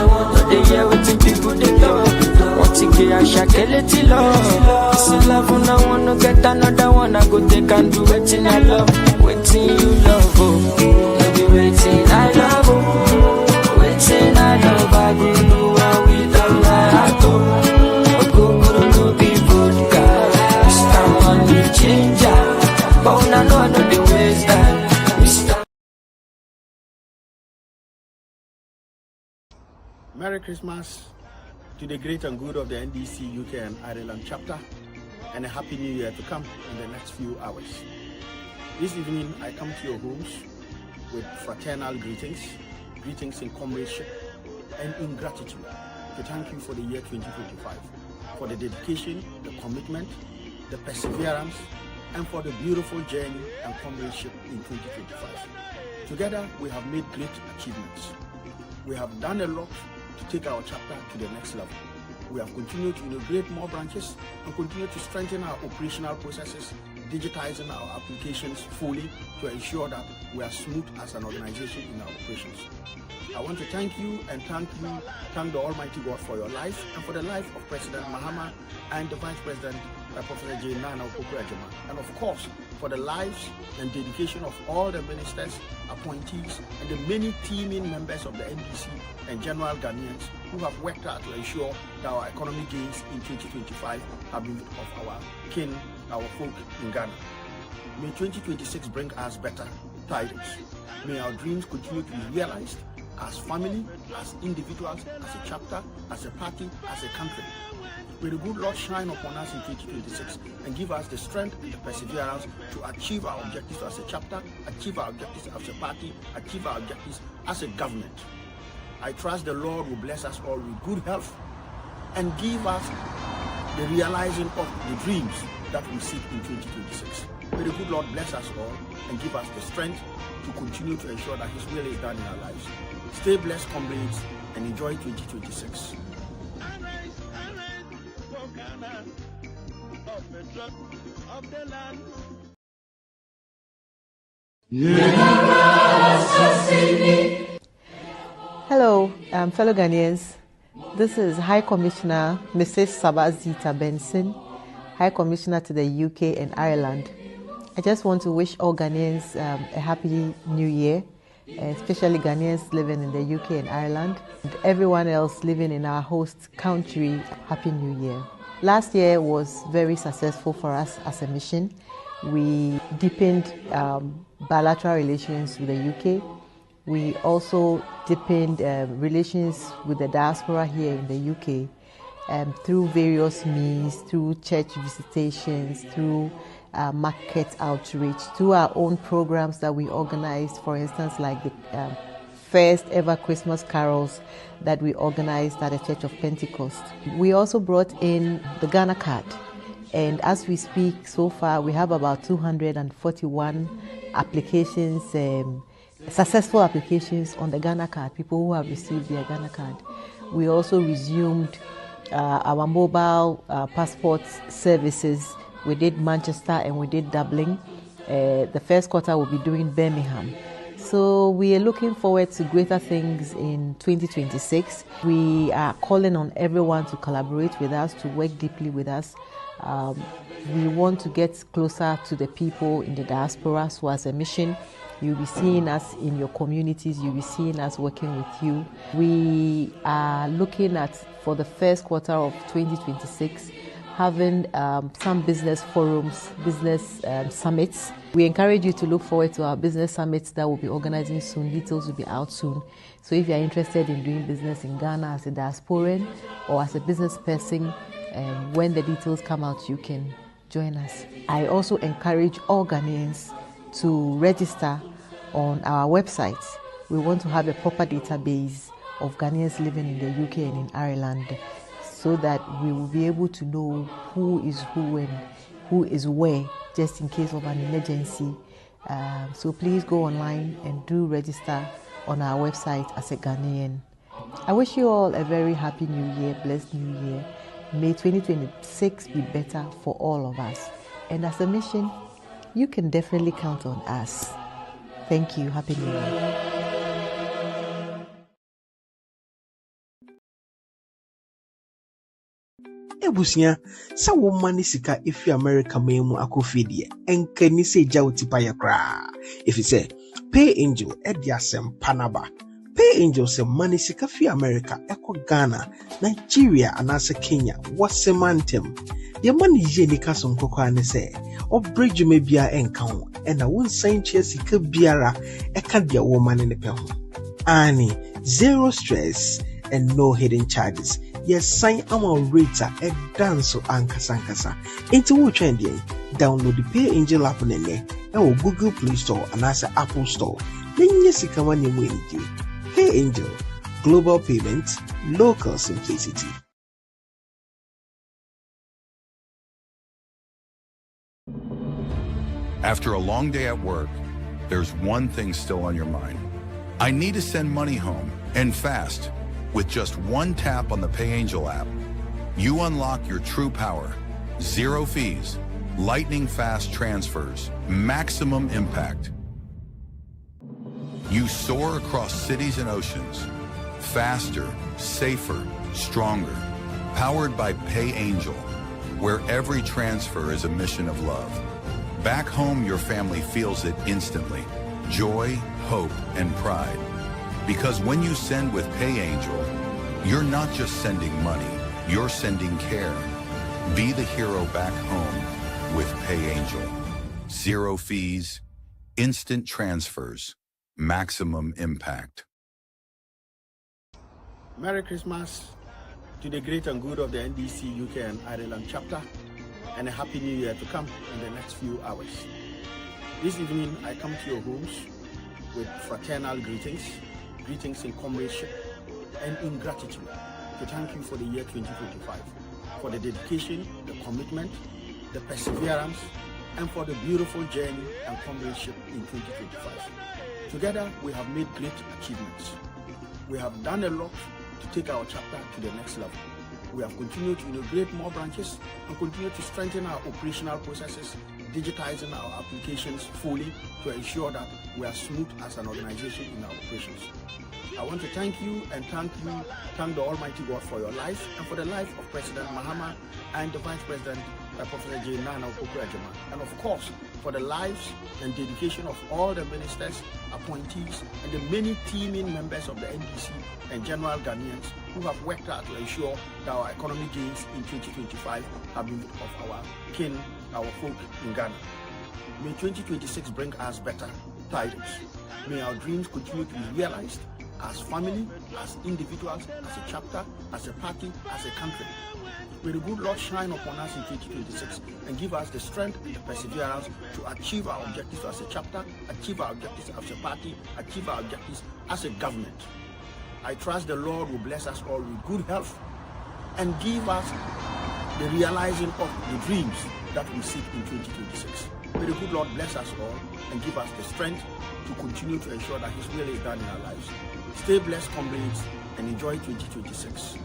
want to the year with people they talk. What you get, I shall kill it till love. See love when I want to get another one. I go take and do it in I love. Waiting you love, oh. No be waiting I love, oh. Waiting I love, I go do what we love, I have to. Go no be vodka. Mr. Money Changer. But I know I know the ways that Mr. Merry Christmas to the great and good of the NDC UK and Ireland chapter, and a Happy New Year to come in the next few hours. This evening I come to your homes with fraternal greetings in comradeship and in gratitude to thank you for the year 2025, for the dedication, the commitment, the perseverance, and for the beautiful journey and comradeship in 2025. Together we have made great achievements. We have done a lot to take our chapter to the next level. We have continued to integrate more branches and continue to strengthen our operational processes, digitizing our applications fully to ensure that we are smooth as an organization in our operations. I want to thank you and thank the Almighty God for your life and for the life of President Mahama and the Vice President Professor J. Nana Okupe-Adjumah, and of course for the lives and dedication of all the ministers, appointees, and the many teaming members of the NDC and general Ghanaians who have worked hard to ensure that our economic gains in 2025 have been of our kin, our folk in Ghana. May 2026 bring us better tidings. May our dreams continue to be realized as family, as individuals, as a chapter, as a party, as a country. May the good Lord shine upon us in 2026 and give us the strength and the perseverance to achieve our objectives as a chapter, achieve our objectives as a party, achieve our objectives as a government. I trust the Lord will bless us all with good health and give us the realizing of the dreams that we seek in 2026. May the good Lord bless us all and give us the strength to continue to ensure that His will is done in our lives. Stay blessed, comrades, and enjoy 2026. Hello, fellow Ghanaians. This is High Commissioner Mrs. Sabazita Benson, High Commissioner to the UK and Ireland. I just want to wish all Ghanaians a happy new year, especially Ghanaians living in the UK and Ireland, and everyone else living in our host country, happy new year. Last year was very successful for us as a mission. We deepened bilateral relations with the UK. We also deepened relations with the diaspora here in the UK through various means, through church visitations, through market outreach, through our own programs that we organized, for instance, like the first ever Christmas carols that we organized at the Church of Pentecost. We also brought in the Ghana card, and as we speak, so far we have about 241 applications, successful applications on the Ghana card, people who have received their Ghana card. We also resumed our mobile passport services. We did Manchester and we did Dublin. The first quarter we'll be doing Birmingham. So we are looking forward to greater things in 2026. We are calling on everyone to collaborate with us, to work deeply with us. We want to get closer to the people in the diaspora. So as a mission, you'll be seeing us in your communities, you'll be seeing us working with you. We are looking at, for the first quarter of 2026, having some business forums, business summits. We encourage you to look forward to our business summits that we'll be organizing soon. Details will be out soon. So if you're interested in doing business in Ghana as a diasporan or as a business person, when the details come out, you can join us. I also encourage all Ghanaians to register on our website. We want to have a proper database of Ghanaians living in the UK and in Ireland, so that we will be able to know who is who and who is where, just in case of an emergency. So please go online and do register on our website as a Ghanaian. I wish you all a very happy new year, blessed new year. May 2026 be better for all of us. And as a mission, you can definitely count on us. Thank you. Happy New Year. Busia, sa woman is sika if you America memu akofidie, and can you say Jauti ya kra? If you say, pay angel, Ediasem Panaba. Pay angel se money sika fi America, Eko Ghana, Nigeria, and asa Kenya, what's semantim? The money ye ni kasum koko ane se, or bridge you may be a encounter, and I won't sign chess sika biara, eka dia woman in the peho. Ani, zero stress and no hidden charges. Yes, sign our rater and dance ankasa. Into what trending? Download the Pay Angel app on or Google Play Store and as Apple Store. Then yes, you can win your Pay Angel, global payments, local simplicity. After a long day at work, there's one thing still on your mind. I need to send money home, and fast. With just one tap on the Pay Angel app, you unlock your true power. Zero fees, lightning fast transfers, maximum impact. You soar across cities and oceans, faster, safer, stronger, powered by Pay Angel, where every transfer is a mission of love. Back home, your family feels it instantly. Joy, hope, and pride. Because when you send with Pay Angel, you're not just sending money, you're sending care. Be the hero back home with Pay Angel. Zero fees, instant transfers, maximum impact. Merry Christmas to the great and good of the NDC UK and Ireland chapter, and a Happy New Year to come in the next few hours. This evening, I come to your homes with fraternal greetings in comradeship and in gratitude to thank you for the year 2025, for the dedication, the commitment, the perseverance, and for the beautiful journey and comradeship in 2025. Together, we have made great achievements. We have done a lot to take our chapter to the next level. We have continued to integrate more branches and continue to strengthen our operational processes, digitizing our applications fully to ensure that we are smooth as an organization in our operations. I want to thank you and thank the Almighty God for your life and for the life of President Mahama and the Vice President, Professor J. Nana Kuukua, and of course for the lives and dedication of all the ministers, appointees, and the many teaming members of the NDC and general Ghanaians who have worked hard to ensure that our economic gains in 2025 have been of our kin, our folk in Ghana. May 2026 bring us better tidings. May our dreams continue to be realized as family, as individuals, as a chapter, as a party, as a country. May the good Lord shine upon us in 2026 and give us the strength and the perseverance to achieve our objectives as a chapter, achieve our objectives as a party, achieve our objectives as a government. I trust the Lord will bless us all with good health and give us the realizing of the dreams that we seek in 2026. May the good Lord bless us all and give us the strength to continue to ensure that His will is done in our lives. Stay blessed, comrades, and enjoy 2026.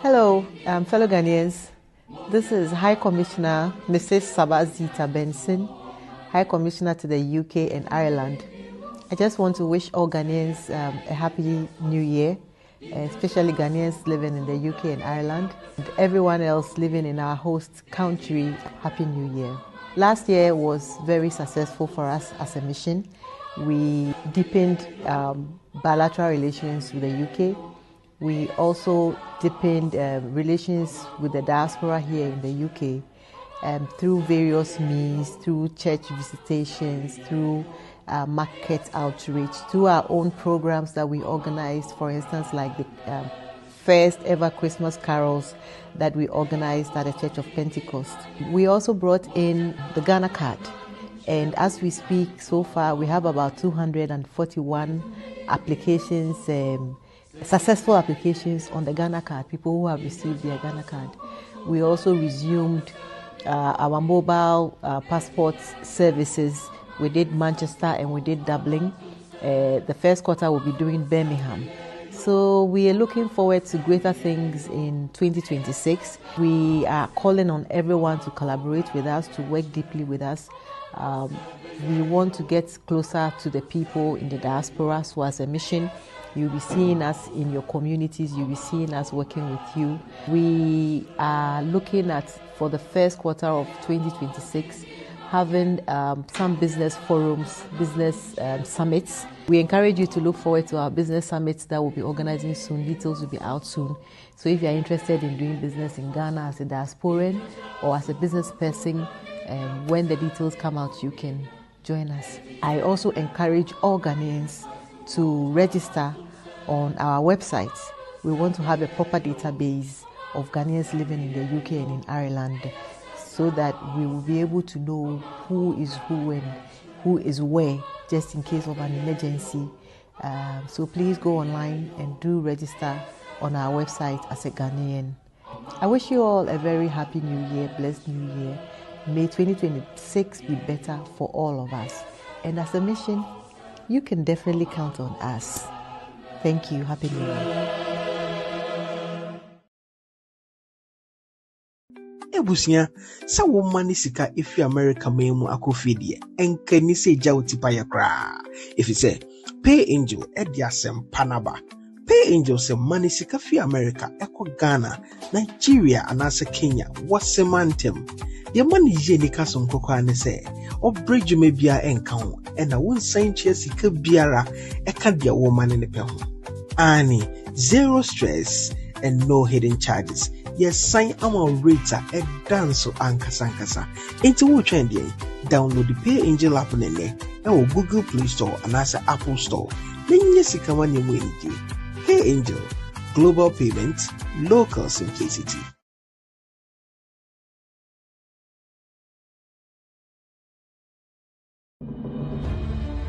Hello, fellow Ghanaians. This is High Commissioner Mrs. Sabazita Benson, High Commissioner to the UK and Ireland. I just want to wish all Ghanaians a happy new year, especially Ghanaians living in the UK and Ireland, and everyone else living in our host country, happy new year. Last year was very successful for us as a mission. We deepened bilateral relations with the UK. We also deepened relations with the diaspora here in the UK through various means, through church visitations, through market outreach, through our own programs that we organized, for instance, like the first ever Christmas carols that we organized at the Church of Pentecost. We also brought in the Ghana card, and as we speak, so far we have about 241 applications, successful applications on the Ghana card, people who have received their Ghana card. We also resumed our mobile passport services. We did Manchester and we did Dublin. The first quarter we'll be doing Birmingham. So we are looking forward to greater things in 2026. We are calling on everyone to collaborate with us, to work deeply with us. We want to get closer to the people in the diaspora. So as a mission, you'll be seeing us in your communities. You'll be seeing us working with you. We are looking at, for the first quarter of 2026, having some business forums, business summits. We encourage you to look forward to our business summits that we'll be organizing soon. Details will be out soon. So if you're interested in doing business in Ghana as a diasporan or as a business person, when the details come out, you can join us. I also encourage all Ghanaians to register on our website. We want to have a proper database of Ghanaians living in the UK and in Ireland, so that we will be able to know who is who and who is where, just in case of an emergency. So please go online and do register on our website as a Ghanaian. I wish you all a very happy new year, blessed new year. May 2026 be better for all of us. And as a mission, you can definitely count on us. Thank you. Happy New Year. Ebusia, sa wo mani sika ifi America memu akofidie enka ni se ja otipa ye kra. If you say Pay Angel edia sempanaba. Pay Angel se mani sika fi America eko Ghana, Nigeria anase Kenya wasemantem. Ye mani je ni kaso nkoko ane se obreju me bia enka ho ena won san chia sika biara eka dia wo mani ne pe ho. Ani zero stress and no hidden charges. Yes, sign our rater a dance ankasa. Into what trending? Download the Pay Angel app or Google Play Store and also Apple Store. Then yes, you can win your Pay Angel, global payment, local simplicity.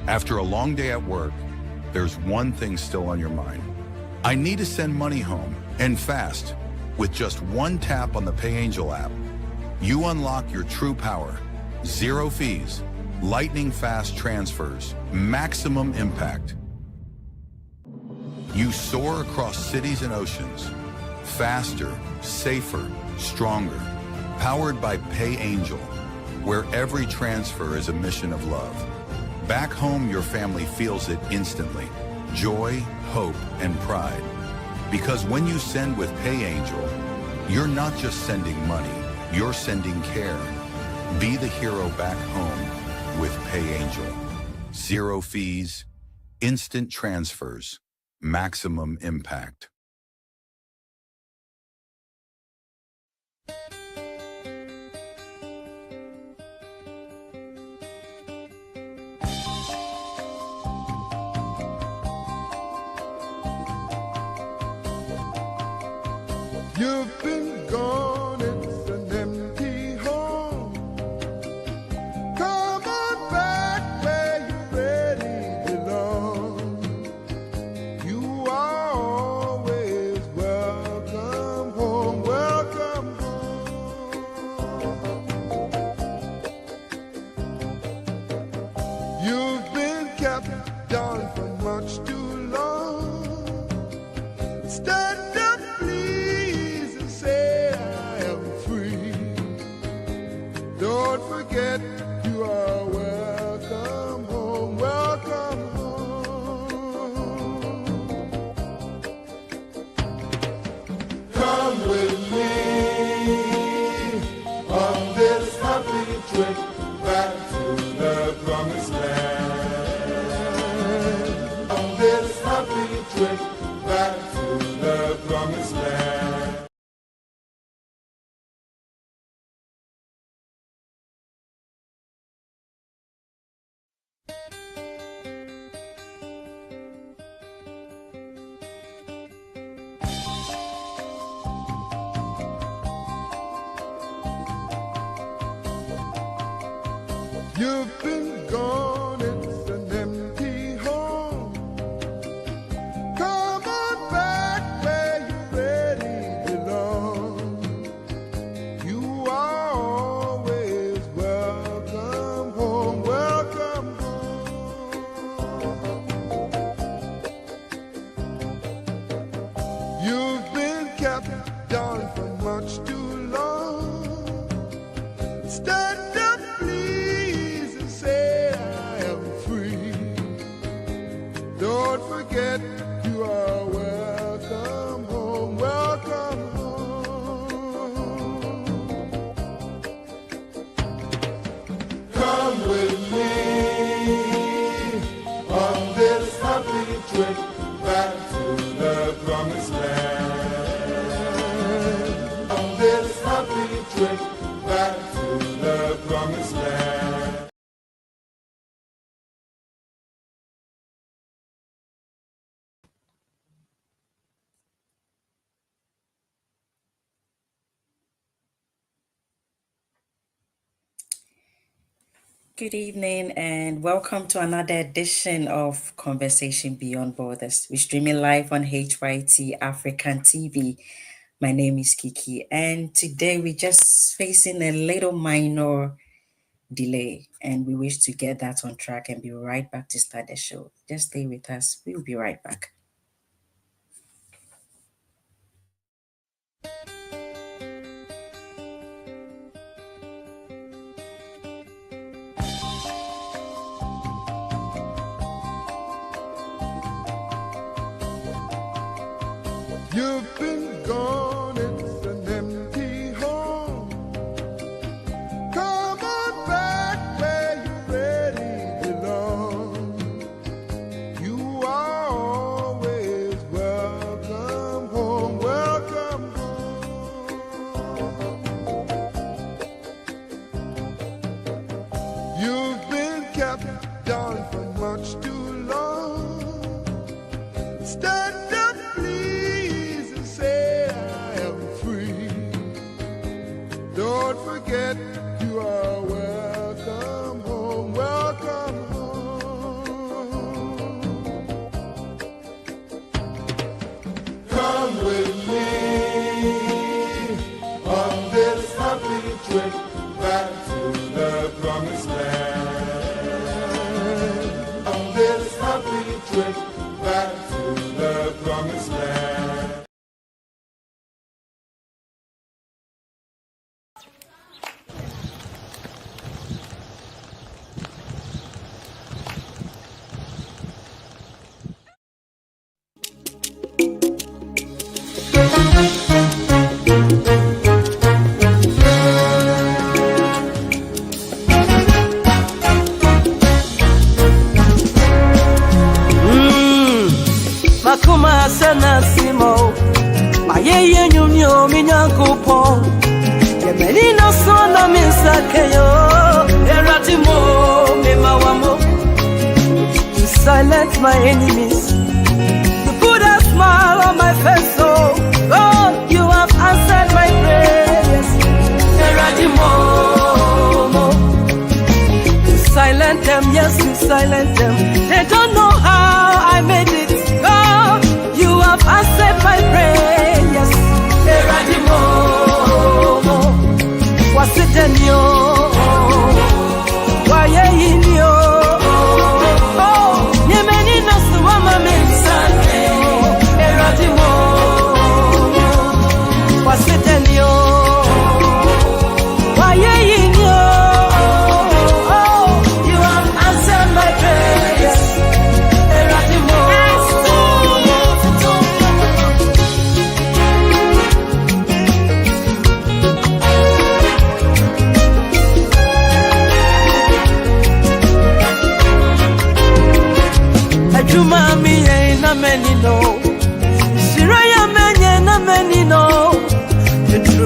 After a long day at work, there's one thing still on your mind. I need to send money home, and fast. With just one tap on the Pay Angel app, you unlock your true power. Zero fees, lightning fast transfers, maximum impact. You soar across cities and oceans, faster, safer, stronger, powered by Pay Angel, where every transfer is a mission of love. Back home, your family feels it instantly. Joy, hope, and pride. Because when you send with Pay Angel, you're not just sending money, you're sending care. Be the hero back home with Pay Angel. Zero fees, instant transfers, maximum impact. You've been gone, it's an empty home. Come on back where you really belong. You are always welcome home, welcome home. You've been kept down for much too long. Stand up, please, and say I am free. Don't forget you are welcome home, welcome home. Come with me on this happy trip back to the promised land. On this happy trip back to the promised land. You've been gone, it's an empty home. Come on back where you really belong. You are always welcome home, welcome home. kept down for much too long. Stand up, please, and say I am free. Don't forget you are welcome home, welcome home. Come with me on this happy trip back to the promised land. On this happy trip back to the promised land. Good evening and welcome to another edition of Conversation Beyond Borders. We're streaming live on HYT African TV. My name is Kikie, and today we're just facing a little minor delay, and we wish to get that on track and be right back to start the show. Just stay with us. We'll be right back. You've been gone, it's an empty home. Come on back where you really belong. You are always welcome home, welcome home. You've been kept down for much too long. Stand up, please, and say I am free. Don't forget you are welcome home, welcome home. Come with me on this happy trip back to the promised land. On this happy trip back to the promised land. Makuma sana simo Mayeye nyumyo minyankupo Yemenina sona minsakeyo Eratimo mimawamo You silence my enemies You put a smile on my face, oh God, you have answered my prayers Eratimo You silent them, yes you silent them They don't know how I made it You have answered my prayers. Eradimo, was it in you? Why in you? Oh, Yemeni nasu wama mensane. Eradimo, was it in you? Why in you? Oh, you have answered my prayers. Eradimo. Mami na many no Shiraya menye na many no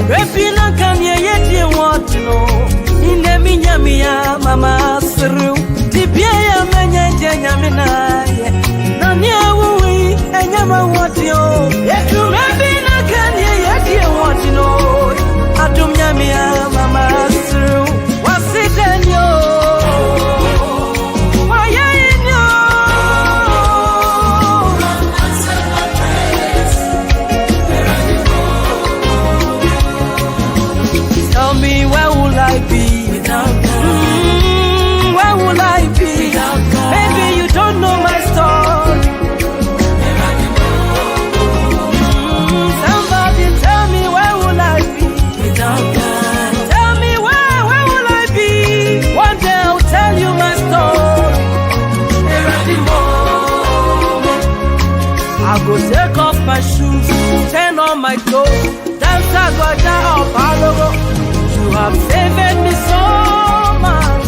Repina kanye yeti want to know Ine minya mama siru Tibia ya menye jenya minaye Nani awui enyama want yo Yetu repina kanye yeti want to know Atum nyamia mama siru Wasidenyo Where will I be without God? Where will I be without God? Maybe you don't know my story. I go take off my shoes, turn on my clothes, dance a guaja or palogo. You have favored me so much.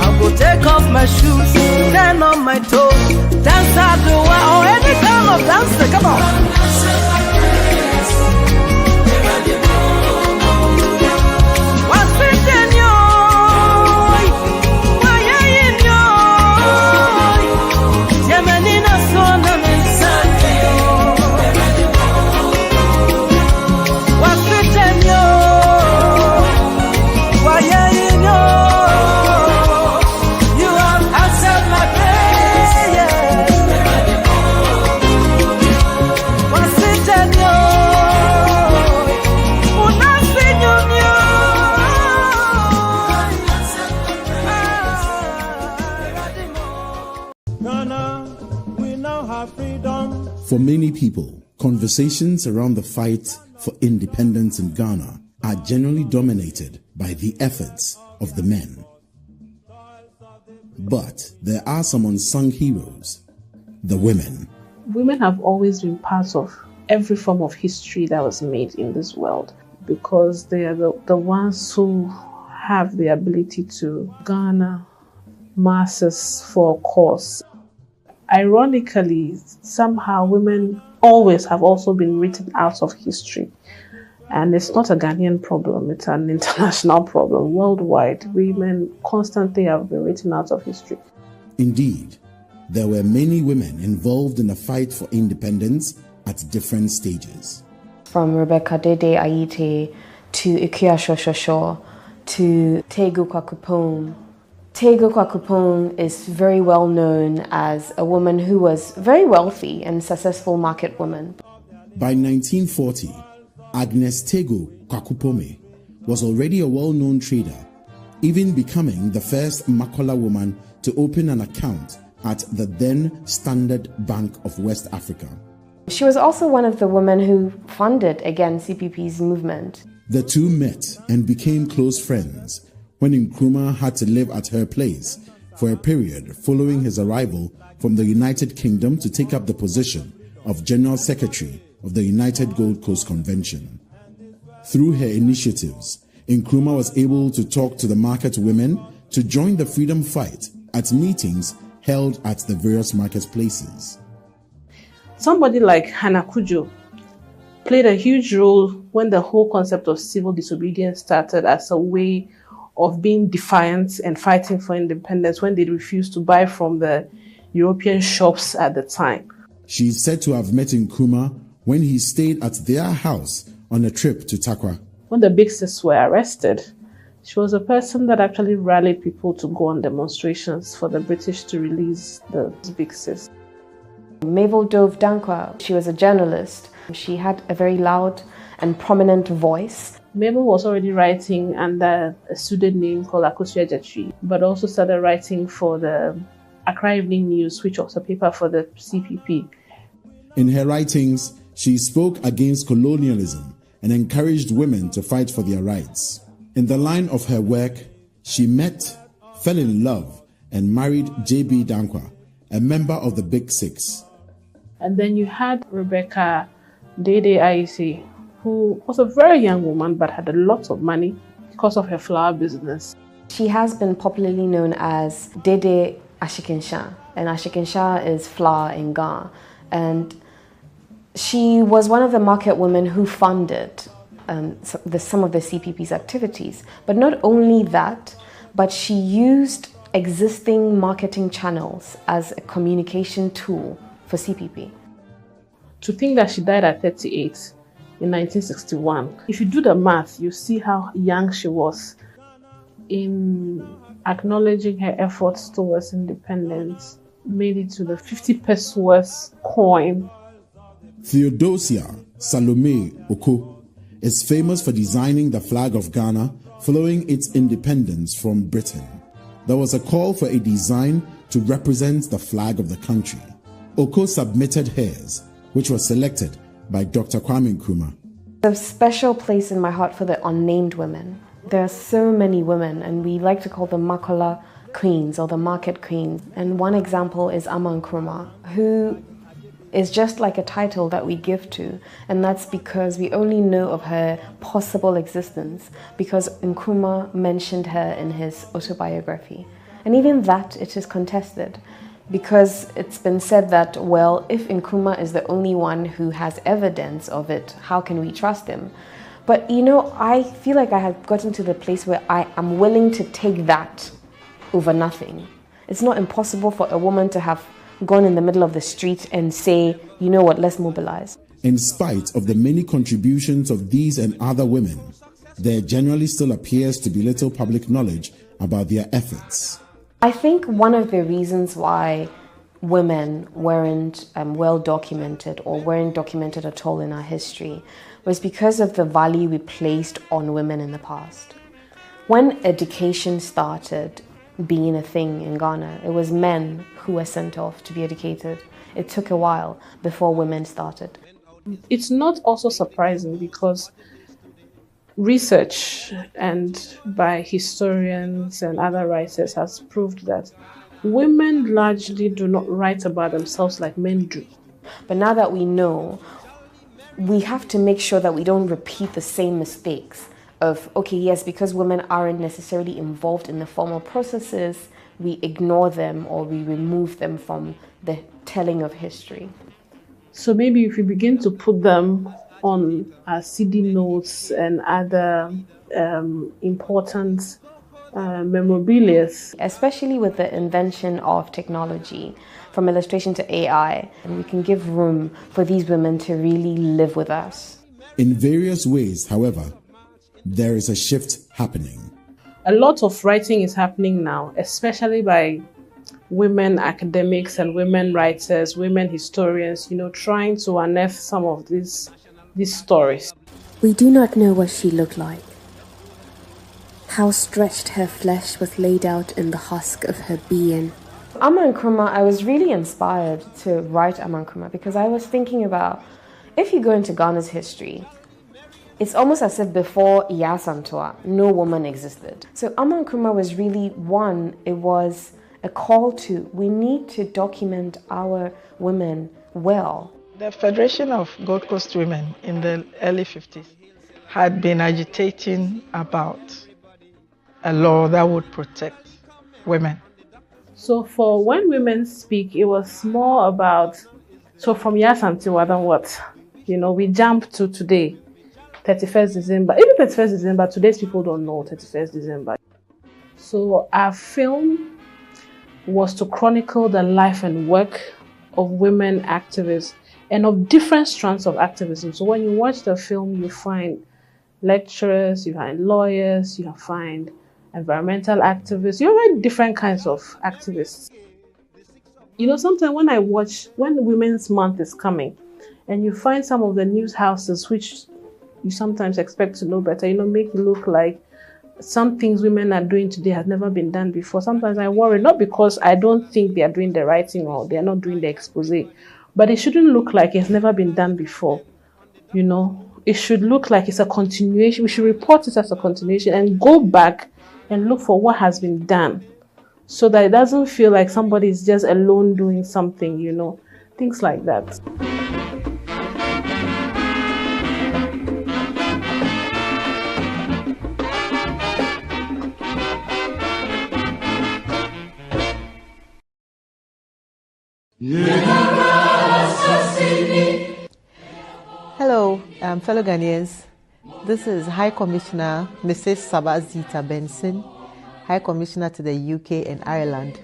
I go take off my shoes, turn on my toes, dance a guaja or any kind of dance. Come on. For many people, conversations around the fight for independence in Ghana are generally dominated by the efforts of the men. But there are some unsung heroes, the women. Women have always been part of every form of history that was made in this world because they are the ones who have the ability to garner masses for a cause. Ironically, somehow women always have also been written out of history. And it's not a Ghanaian problem, it's an international problem. Worldwide, women constantly have been written out of history. Indeed, there were many women involved in the fight for independence at different stages. From Rebecca Dede Ayite to Ikia Shoshosho to Tegu Kwakupong. Tegu Kwakupong is very well known as a woman who was very wealthy and successful market woman. By 1940, Agnes Tegu Kwakupome was already a well-known trader, even becoming the first Makola woman to open an account at the then Standard Bank of West Africa. She was also one of the women who funded, again, CPP's movement. The two met and became close friends when Nkrumah had to live at her place for a period following his arrival from the United Kingdom to take up the position of General Secretary of the United Gold Coast Convention. Through her initiatives, Nkrumah was able to talk to the market women to join the freedom fight at meetings held at the various marketplaces. Somebody like Hannah Kujo played a huge role when the whole concept of civil disobedience started as a way of being defiant and fighting for independence when they refused to buy from the European shops at the time. She is said to have met Nkrumah when he stayed at their house on a trip to Takwa. When the Big Sis were arrested, she was a person that actually rallied people to go on demonstrations for the British to release the Big Sis. Mabel Dove Dankwa, she was a journalist. She had a very loud and prominent voice. Mabel was already writing under a pseudonym called Akosua Jetri, but also started writing for the Accra Evening News, which was a paper for the CPP. In her writings, she spoke against colonialism and encouraged women to fight for their rights. In the line of her work, she met, fell in love, and married J.B. Dankwa, a member of the Big Six. And then you had Rebecca Dede Ayite, who was a very young woman but had a lot of money because of her flower business. She has been popularly known as Dede Ashikinsha, and Ashikinsha is flour in Ghana. And she was one of the market women who funded some of the CPP's activities. But not only that, but she used existing marketing channels as a communication tool for CPP. To think that she died at 38 in 1961, if you do the math, you see how young she was in acknowledging her efforts towards independence, made it to the 50 pesos coin. Theodosia Salome Oko is famous for designing the flag of Ghana following its independence from Britain. There was a call for a design to represent the flag of the country. Oko submitted hers, which was selected by Dr. Kwame Nkrumah. There's a special place in my heart for the unnamed women. There are so many women, and we like to call them Makola queens or the market queens. And one example is Ama Nkrumah, who is just like a title that we give to, and that's because we only know of her possible existence because Nkrumah mentioned her in his autobiography. And even that, it is contested because it's been said that, well, if Nkrumah is the only one who has evidence of it, how can we trust him? But you know, I feel like I have gotten to the place where I am willing to take that over nothing. It's not impossible for a woman to have gone in the middle of the street and say, you know what, let's mobilize. In spite of the many contributions of these and other women, there generally still appears to be little public knowledge about their efforts. I think one of the reasons why women weren't well documented or weren't documented at all in our history was because of the value we placed on women in the past. When education started being a thing in Ghana, it was men who were sent off to be educated. It took a while before women started. It's not also surprising because research and by historians and other writers has proved that women largely do not write about themselves like men do. But now that we know, we have to make sure that we don't repeat the same mistakes of, okay, yes, because women aren't necessarily involved in the formal processes, we ignore them or we remove them from the telling of history. So maybe if we begin to put them on CD notes and other important memorabilia. Especially with the invention of technology, from illustration to AI, and we can give room for these women to really live with us. In various ways, however, there is a shift happening. A lot of writing is happening now, especially by women academics and women writers, women historians, trying to unearth some of these stories. We do not know what she looked like, how stretched her flesh was laid out in the husk of her being. Ama Nkrumah, I was really inspired to write Ama Nkrumah because I was thinking about, if you go into Ghana's history, it's almost as if before Iya Asantewaa, no woman existed. So Ama Nkrumah was really one, it was a call to, we need to document our women well. The Federation of Gold Coast Women in the early 50s had been agitating about a law that would protect women. So for when women speak, it was more about, so from Iya Asantewaa than what? We jump to today. 31st December. Even 31st December, today's people don't know 31st December. So our film was to chronicle the life and work of women activists and of different strands of activism. So when you watch the film, you find lecturers, you find lawyers, you find environmental activists, you find different kinds of activists. Sometimes when Women's Month is coming, and you find some of the news houses which you sometimes expect to know better, make it look like some things women are doing today has never been done before. Sometimes I worry, not because I don't think they are doing the right thing or they are not doing the expose, but it shouldn't look like it's never been done before. It should look like it's a continuation. We should report it as a continuation and go back and look for what has been done so that it doesn't feel like somebody is just alone doing something, things like that. Hello, fellow Ghanaians. This is High Commissioner Mrs. Zita Benson, High Commissioner to the UK and Ireland.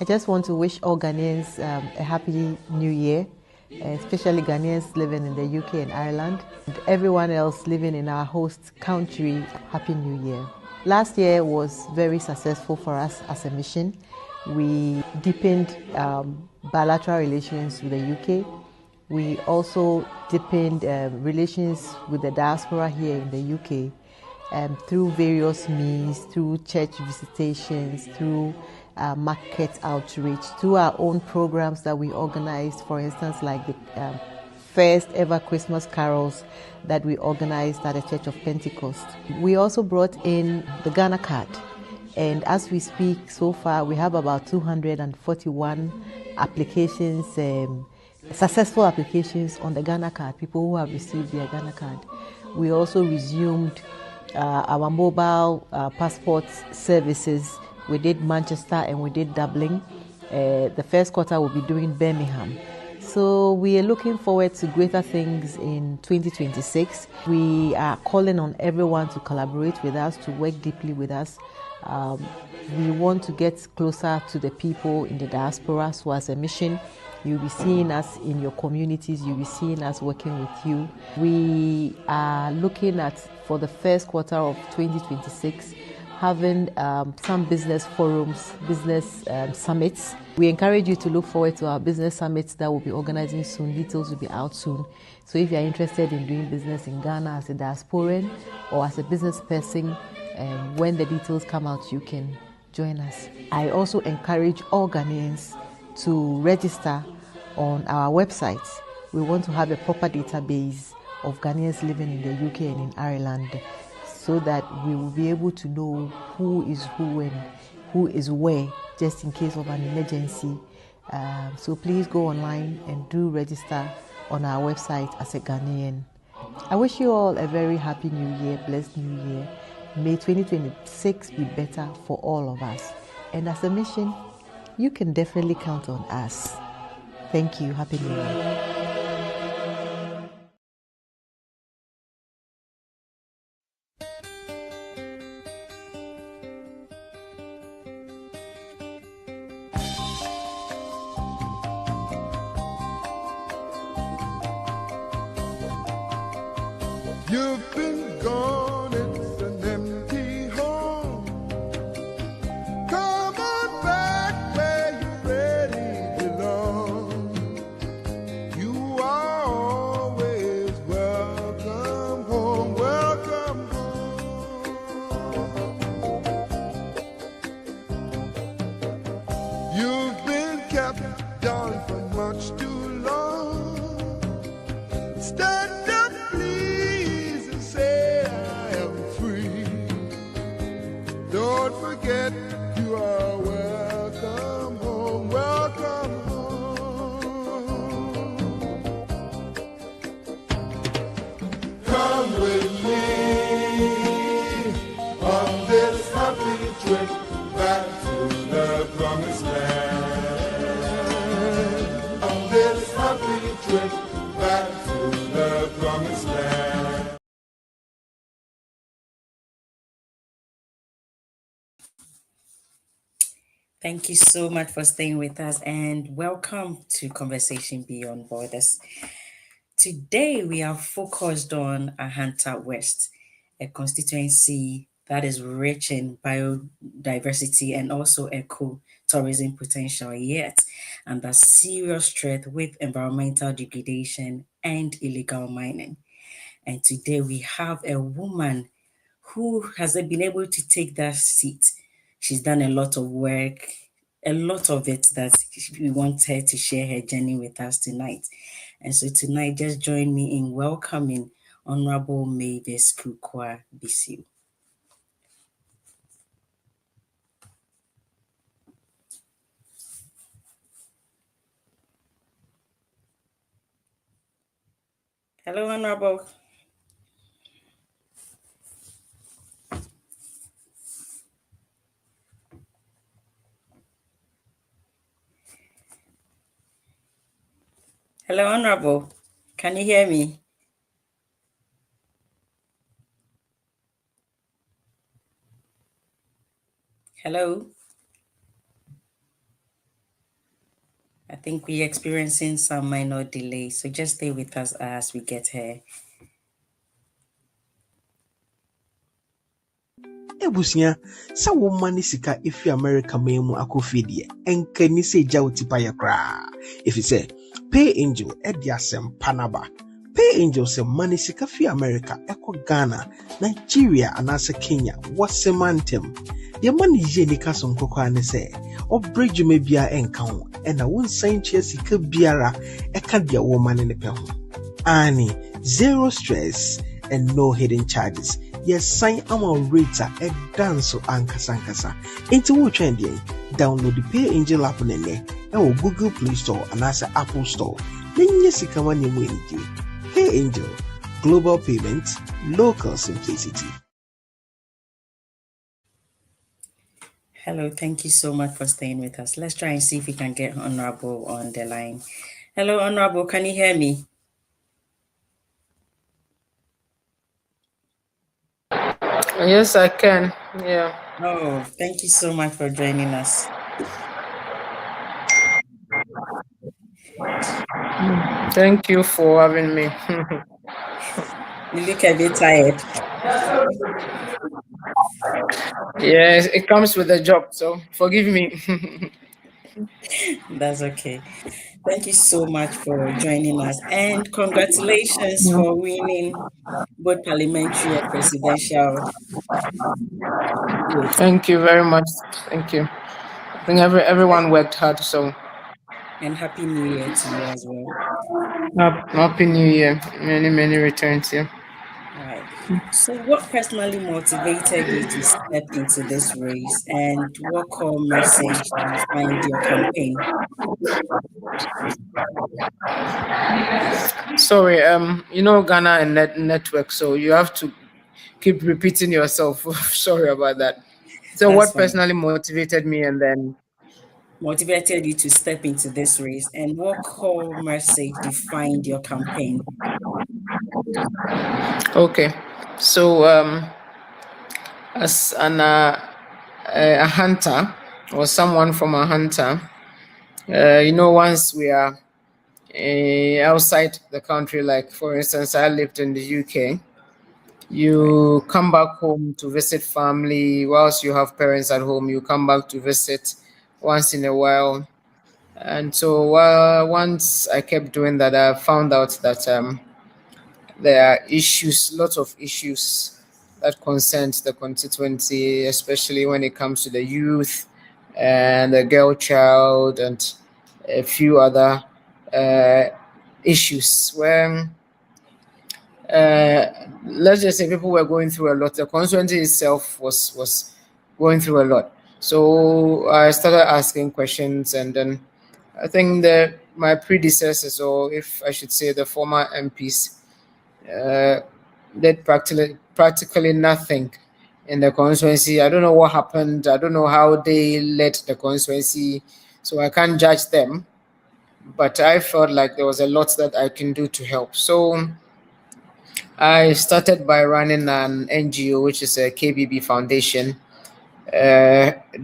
I just want to wish all Ghanaians a happy new year, especially Ghanaians living in the UK and Ireland, and everyone else living in our host country, happy new year. Last year was very successful for us as a mission. We deepened bilateral relations with the UK. We also deepened relations with the diaspora here in the UK through various means, through church visitations, through market outreach, through our own programs that we organized, for instance, like the first ever Christmas carols that we organized at the Church of Pentecost. We also brought in the Ghana card, And as we speak, so far we have about 241 applications, successful applications on the Ghana card, people who have received their Ghana card. We also resumed our mobile passport services. We did Manchester and we did Dublin. The first quarter we'll be doing Birmingham. So we are looking forward to greater things in 2026. We are calling on everyone to collaborate with us, to work deeply with us. We want to get closer to the people in the diaspora. So as a mission, you'll be seeing us in your communities, you'll be seeing us working with you. We are looking at, for the first quarter of 2026, having some business forums, business summits. We encourage you to look forward to our business summits that we'll be organizing soon. Details will be out soon. So if you're interested in doing business in Ghana as a diasporan or as a business person, when the details come out, you can join us. I also encourage all Ghanaians to register on our website. We want to have a proper database of Ghanaians living in the UK and in Ireland, so that we will be able to know who is who and who is where, just in case of an emergency. So please go online and do register on our website as a Ghanaian. I wish you all a very happy new year, blessed new year. May 2026 be better for all of us. And as a mission, you can definitely count on us. Thank you. Happy New Year. You've been gone, it's an empty home. Come on back where you really belong. You are always welcome home, welcome home. You've been kept down for much too long. Stand up, please, and say I am free. Don't forget you are welcome home, welcome home. Come with me on this happy trip back to the promised land. On this happy trip back to the promised land. Thank you so much for staying with us, and welcome to Conversation Beyond Borders. Today we are focused on Ahanta West, a constituency that is rich in biodiversity and also eco-tourism potential, yet under serious threat with environmental degradation and illegal mining. And today we have a woman who has been able to take that seat. She's done a lot of work, a lot of it that we want her to share her journey with us tonight. And so tonight, just join me in welcoming Honorable Mavis Kuukua Bissue. Hello, Honorable. Hello, Honorable. Can you hear me? Hello? I think we're experiencing some minor delay, so just stay with us as we get here. Ebusua, sa wo mani sika ifi America memu akofidie enka ni se gya otipa ye kra. If you say Pay Angel ediasem panaba. Pay Angel se mani sika fi America eko Ghana, Nigeria anase Kenya wasemantem. Ye mani ye ni kaso nkoko ane se obreju me bia enka ho ena won san chia sika biara eka dia wo mani ne pe ho. Ani zero stress and no hidden charges. yɛsan ama rate a ɛda nso ankasa. Enti wotwɛn deɛ, download the Pay Angel app nene ɛwɔ Google Play Store anaasɛ Apple Store. Na nyɛ sika ma nemu enigye. Pay Angel, global payment, local simplicity. Hello, thank you so much for staying with us. Let's try and see if we can get Honorable on the line. Hello, Honorable, can you hear me? Yes, I can. Yeah. Oh, thank you so much for joining us. Thank you for having me. You look a bit tired. Yes, it comes with a job, so forgive me. That's okay. Thank you so much for joining us, and congratulations for winning both parliamentary and presidential votes. Thank you very much. Thank you. I think everyone worked hard, so. And Happy New Year to you as well. Happy New Year. Many returns, yeah. All right. So what personally motivated you to step into this race, and what core message defined your campaign? Sorry, Ghana and network, so you have to keep repeating yourself. Sorry about that. So what personally motivated me and then motivated you to step into this race, and what core message defined your campaign? Okay, so as an Ahanta or someone from Ahanta, once we are outside the country, like for instance, I lived in the UK. You come back home to visit family. Whilst you have parents at home, you come back to visit once in a while. And so once I kept doing that, I found out that there are issues, lots of issues that concerns the constituency, especially when it comes to the youth and the girl child and a few other issues where let's just say people were going through a lot. The constituency itself was going through a lot. So I started asking questions, and then I think that my predecessors, or if I should say the former MPs, did practically nothing in the constituency. I don't know what happened. I don't know how they led the constituency, so I can't judge them. But I felt like there was a lot that I can do to help. So I started by running an NGO, which is a KBB Foundation,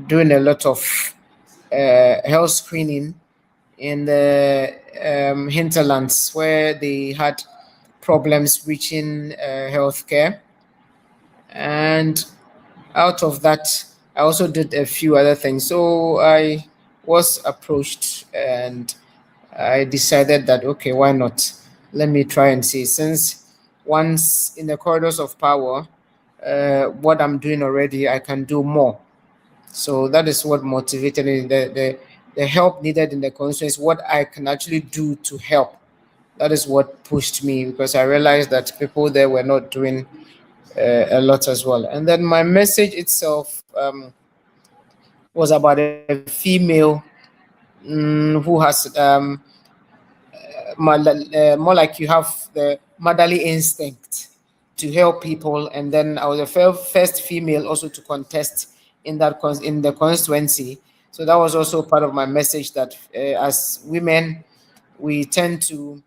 doing a lot of health screening in the hinterlands where they had problems reaching healthcare. And out of that, I also did a few other things. So I was approached and I decided that, okay, why not? Let me try and see. Since once in the corridors of power, what I'm doing already, I can do more. So that is what motivated me. The help needed in the constituency, what I can actually do to help. That is what pushed me, because I realized that people there were not doing a lot as well. And then my message itself was about a female who has more like you have the motherly instinct to help people. And then I was the first female also to contest in the constituency. So that was also part of my message, that as women, we tend to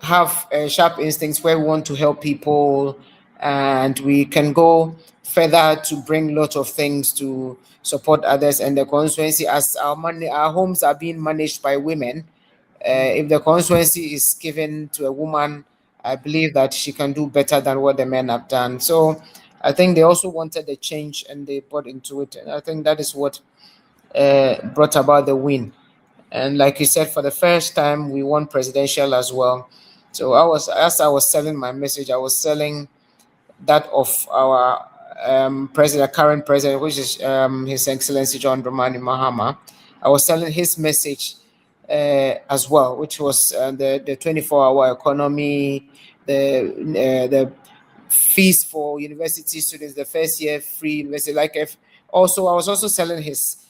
have sharp instincts where we want to help people, and we can go further to bring lots of things to support others. And the constituency, as our homes are being managed by women, if the constituency is given to a woman, I believe that she can do better than what the men have done. So I think they also wanted a change, and they bought into it. And I think that is what brought about the win. And like you said, for the first time, we won presidential as well. So as I was selling my message, I was selling that of our current president, which is His Excellency John Dramani Mahama. I was selling his message as well, which was the 24-hour economy, the fees for university students, the first year free university. Like if also, I was also selling his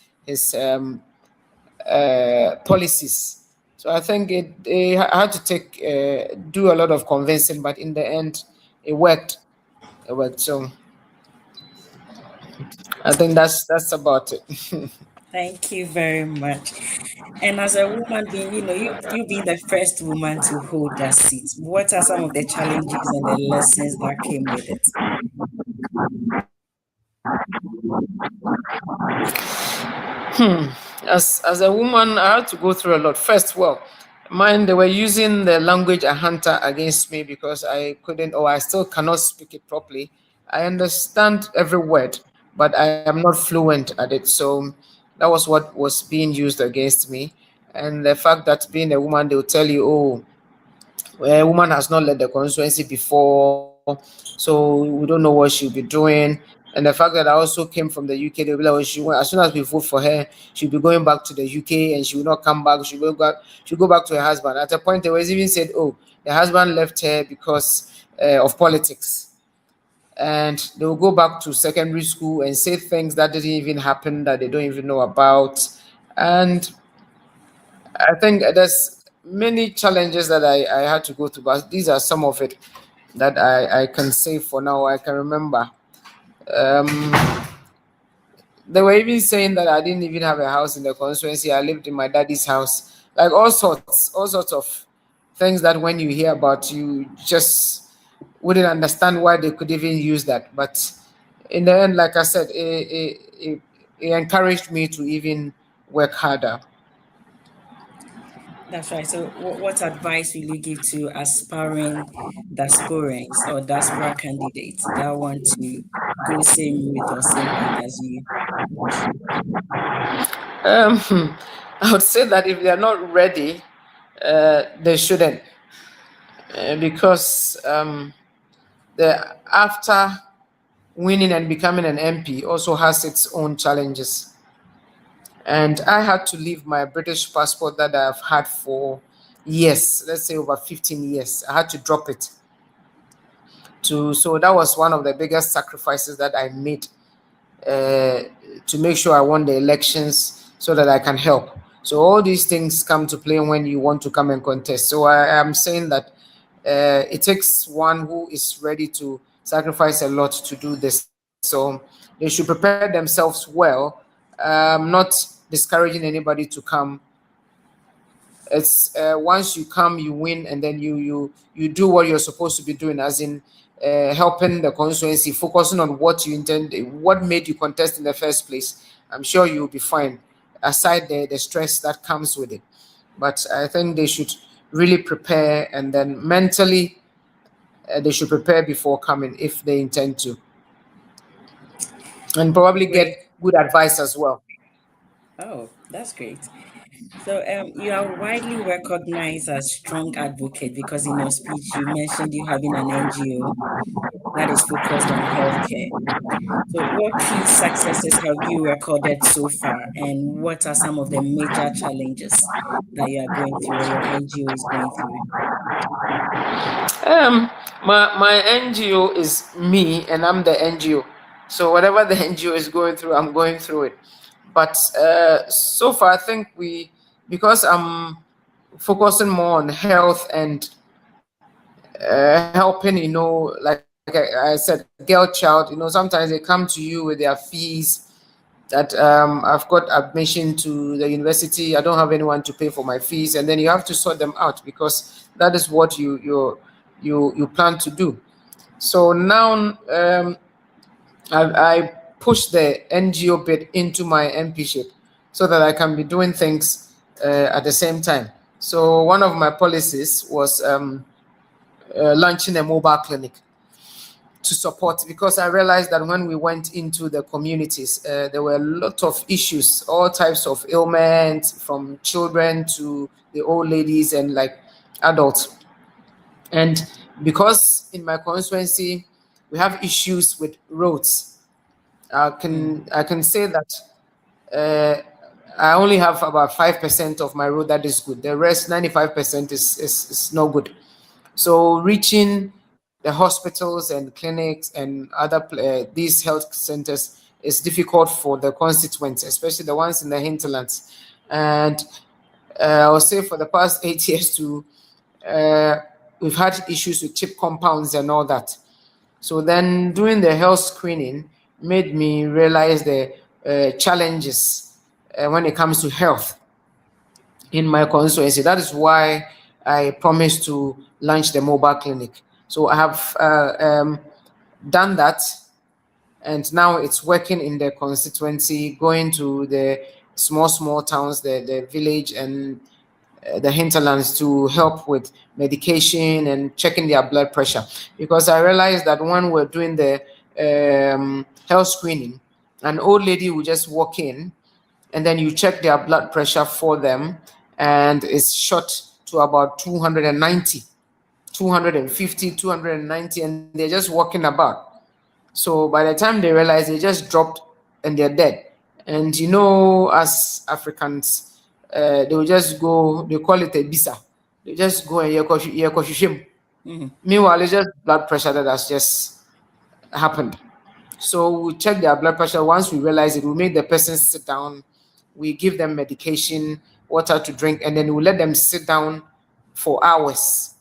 policies. So I think I had to do a lot of convincing, but in the end, it worked. It worked. So I think that's about it. Thank you very much. And as a woman being, you being the first woman to hold that seat, what are some of the challenges and the lessons that came with it? As a woman, I had to go through a lot. First, well, mine, they were using the language Ahanta against me because I couldn't, or I still cannot speak it properly. I understand every word, but I am not fluent at it. So that was what was being used against me. And the fact that being a woman, they'll tell you, oh, a woman has not led the constituency before, so we don't know what she'll be doing. And the fact that I also came from the UK, they'll be like, as soon as we vote for her, she'll be going back to the UK and she will not come back. She'll go back to her husband. At a point, they was even said, oh, the husband left her because of politics. And they will go back to secondary school and say things that didn't even happen, that they don't even know about. And I think there's many challenges that I had to go through, but these are some of it that I can say for now. I can remember. They were even saying that I didn't even have a house in the constituency. I lived in my daddy's house. Like all sorts of things that when you hear about, you just wouldn't understand why they could even use that. But in the end, like I said, it encouraged me to even work harder. That's right. So what advice will you give to aspiring diasporans or diaspora candidates that want to go same route or same path as you? I would say that if they're not ready, they shouldn't, because after winning and becoming an MP also has its own challenges. And I had to leave my British passport that I've had for years, let's say over 15 years. I had to drop it. So that was one of the biggest sacrifices that I made to make sure I won the elections so that I can help. So all these things come to play when you want to come and contest. So I am saying that it takes one who is ready to sacrifice a lot to do this. So they should prepare themselves well, not discouraging anybody to come. It's once you come, you win, and then you do what you're supposed to be doing, as in helping the constituency, focusing on what you intend, what made you contest in the first place. I'm sure you'll be fine, aside the stress that comes with it. But I think they should really prepare, and then mentally they should prepare before coming if they intend to, and probably get good advice as well. Oh, that's great. So you are widely recognized as strong advocate because in your speech you mentioned you having an NGO that is focused on healthcare. So what key successes have you recorded so far, and what are some of the major challenges that you are going through or your NGO is going through? My NGO is me, and I'm the NGO. So whatever the NGO is going through, I'm going through it. But so far, I think because I'm focusing more on health and helping, like I said, girl child, sometimes they come to you with their fees that I've got admission to the university. I don't have anyone to pay for my fees, and then you have to sort them out because that is what you plan to do. So now I push the NGO bit into my MPship so that I can be doing things at the same time. So one of my policies was launching a mobile clinic to support, because I realized that when we went into the communities, there were a lot of issues, all types of ailments, from children to the old ladies and like adults. And because in my constituency we have issues with roads, I can say that I only have about 5% of my road that is good. The rest, 95%, is no good. So reaching the hospitals and clinics and other these health centers is difficult for the constituents, especially the ones in the hinterlands. And I would say for the past 8 years too, we've had issues with chip compounds and all that. So then doing the health screening made me realize the challenges when it comes to health in my constituency. That is why I promised to launch the mobile clinic. So I have done that, and now it's working in the constituency, going to the small towns, the village and the hinterlands to help with medication and checking their blood pressure. Because I realized that when we're doing the health screening, an old lady will just walk in and then you check their blood pressure for them, and it's shot to about 290, 250, 290, and they're just walking about. So by the time they realize, they just dropped and they're dead. And you know, as Africans, they will just go, they call it a bisa. They just go and meanwhile, it's just blood pressure that has just happened. So we check their blood pressure. Once we realize it, we make the person sit down. We give them medication, water to drink, and then we let them sit down for hours.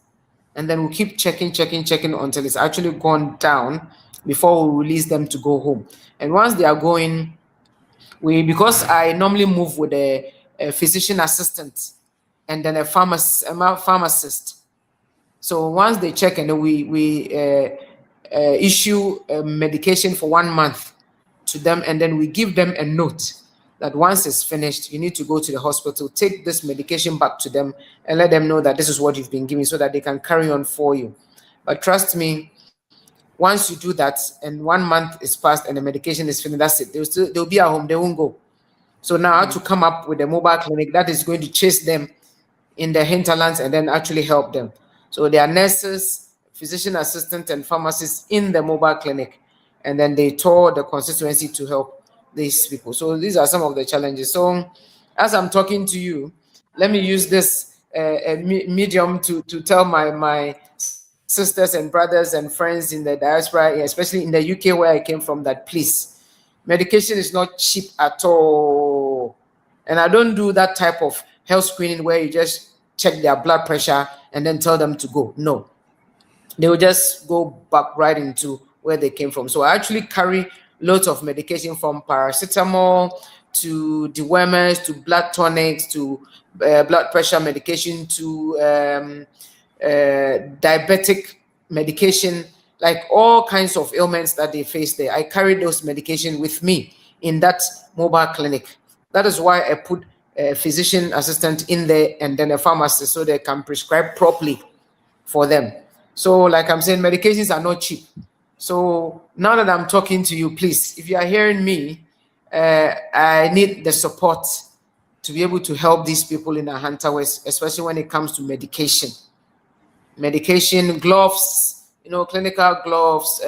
And then we keep checking until it's actually gone down before we release them to go home. And once they are going, because I normally move with a physician assistant and then a pharmacist. So once they check, and then we issue medication for 1 month to them, and then we give them a note that once it's finished, you need to go to the hospital, take this medication back to them, and let them know that this is what you've been giving, so that they can carry on for you. But trust me, once you do that and 1 month is passed and the medication is finished, that's it. They'll be at home, they won't go. So now I have to come up with a mobile clinic that is going to chase them in the hinterlands and then actually help them. So there are nurses, physician assistant, and pharmacists in the mobile clinic, and then they tour the constituency to help these people. So these are some of the challenges. So as I'm talking to you, let me use this medium to tell my sisters and brothers and friends in the diaspora, especially in the UK where I came from, that please, medication is not cheap at all. And I don't do that type of health screening where you just check their blood pressure and then tell them to go. No, they will just go back right into where they came from. So I actually carry loads of medication, from paracetamol to dewormers to blood tonics to blood pressure medication to diabetic medication, like all kinds of ailments that they face there. I carry those medication with me in that mobile clinic. That is why I put a physician assistant in there and then a pharmacist, so they can prescribe properly for them. So like I'm saying, medications are not cheap. So now that I'm talking to you, please, if you are hearing me, I need the support to be able to help these people in Ahanta West, especially when it comes to medication. Medication, gloves, clinical gloves,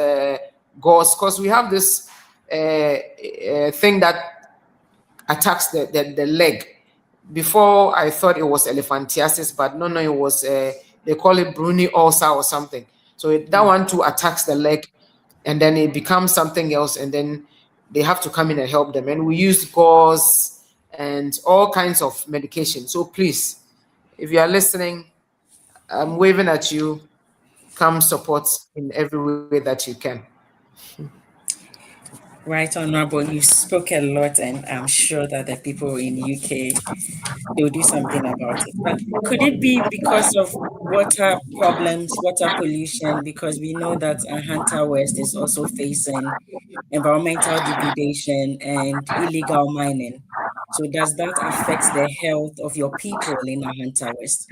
gauze, because we have this thing that attacks the leg. Before I thought it was elephantiasis, but no, it was, they call it Bruni ulcer or something. So that one too attacks the leg, and then it becomes something else, and then they have to come in and help them. And we use gauze and all kinds of medication. So please, if you are listening, I'm waving at you. Come support in every way that you can. Right, Honorable, you spoke a lot, and I'm sure that the people in UK, they'll do something about it. But could it be because of water problems, water pollution? Because we know that Ahanta West is also facing environmental degradation and illegal mining. So does that affect the health of your people in Ahanta West?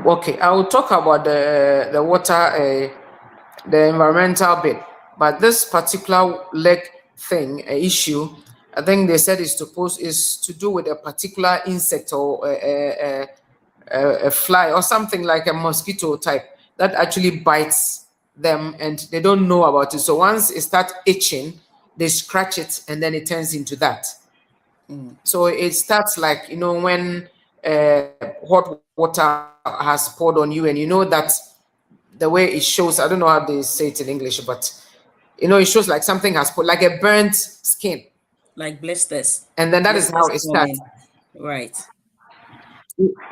Okay, I will talk about the water, the environmental bit, but this particular leg thing, issue, I think they said is to do with a particular insect or a fly or something like a mosquito type that actually bites them, and they don't know about it. So once it starts itching, they scratch it, and then it turns into that. So it starts like, when hot water has poured on you, and you know that the way it shows, I don't know how they say it in English, but you know, it shows like something has put, like a burnt skin. Like blisters. And then that is how Blisters it starts. forming. Right.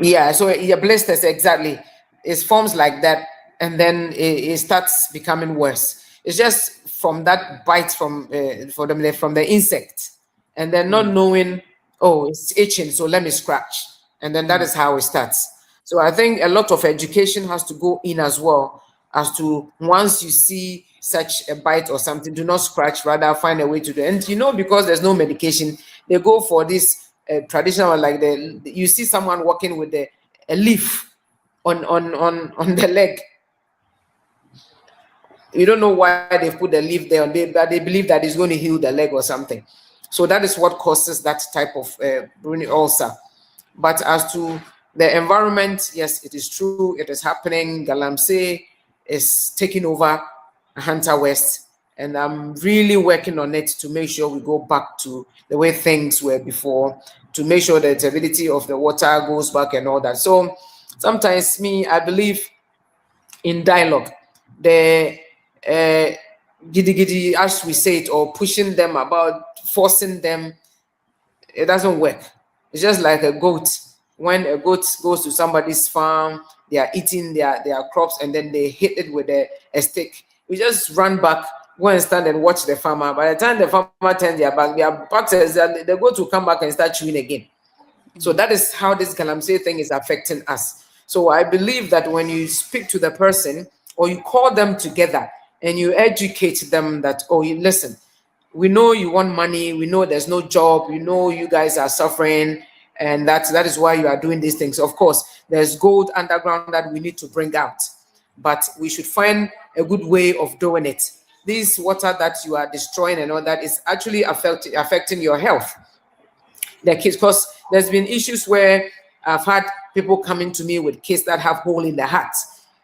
Yeah, so your blisters, exactly. It forms like that, and then it starts becoming worse. It's just from that bite from from the insect, and then not knowing, oh, it's itching, so let me scratch, and then that is how it starts. So I think a lot of education has to go in as well, as to once you see such a bite or something, do not scratch, rather find a way to do it. And you know, because there's no medication, they go for this traditional, like you see someone walking with a leaf on the leg. You don't know why they put the leaf there, but they believe that it's going to heal the leg or something. So that is what causes that type of bony ulcer. But as to the environment, yes, it is true. It is happening. Galamsey is taking over Ahanta West, and I'm really working on it to make sure we go back to the way things were before, to make sure the stability of the water goes back and all that. So sometimes I believe in dialogue. The giddy giddy, as we say it, or pushing them about, forcing them, it doesn't work. It's just like a goat. When a goat goes to somebody's farm, they are eating their crops, and then they hit it with a stick. We just run back, go and stand and watch the farmer. By the time the farmer turns their back says that the goat will come back and start chewing again. So that is how this Galamsey thing is affecting us. So I believe that when you speak to the person, or you call them together and you educate them that, oh, you listen, we know you want money, we know there's no job, we know you guys are suffering, and that is why you are doing these things. Of course, there's gold underground that we need to bring out, but we should find a good way of doing it. This water that you are destroying and all that is actually affecting your health. The kids, because there's been issues where I've had people coming to me with kids that have hole in the heart.